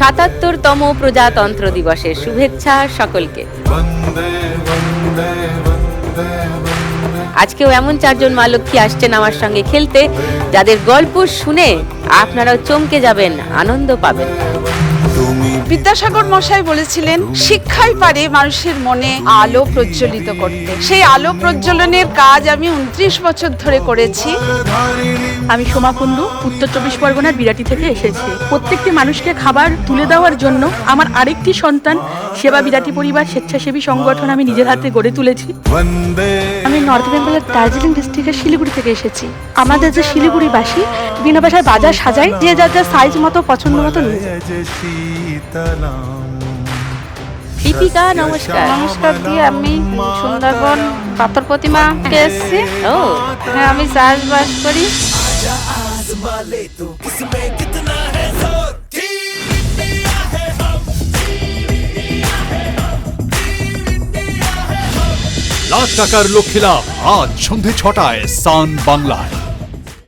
৭৭তম প্রজাতন্ত্র দিবসের শুভেচ্ছা সকলকে। আজকেও এমন 4 জন মা লক্ষ্মী আসছেন আমার সঙ্গে খেলতে, যাদের গল্প শুনে আপনারাও চমকে যাবেন, আনন্দ পাবেন। বিদ্যাসাগর মশাই বলেছিলেন, শিক্ষাই পারে মানুষের মনে আলো প্রজ্বলিত করতে। সেই আলো প্রজ্বলনের কাজ আমি 29 বছর ধরে করেছি। আমি সোমা কুণ্ডু, উত্তর 24 পরগনার বিরাটি থেকে এসেছি। প্রত্যেকটি মানুষকে খাবার তুলে দেওয়ার জন্য আমার আরেকটি সন্তান সেবা বিরাটি পরিবার স্বেচ্ছাসেবী সংগঠন আমি নিজের হাতে গড়ে তুলেছি। আমি নর্থ বেঙ্গলের দার্জিলিং ডিস্ট্রিক্টের শিলিগুড়ি থেকে এসেছি। আমাদের যে শিলিগুড়িবাসী বিভিন্ন ভাষায় বাজার সাজায়, যে যার যার সাইজ মতো পছন্দ মতো নিয়ে যায়। দীপিকা, নমস্কার। নমস্কার দিয়ে আমি সুন্দরবন পাথর প্রতিমা এসেছি। ও হ্যাঁ, আমি চাষবাস করি। লাখ টাকার লক্ষ্মী লাভ আজ সন্ধে 6টায় সান বাংলায়।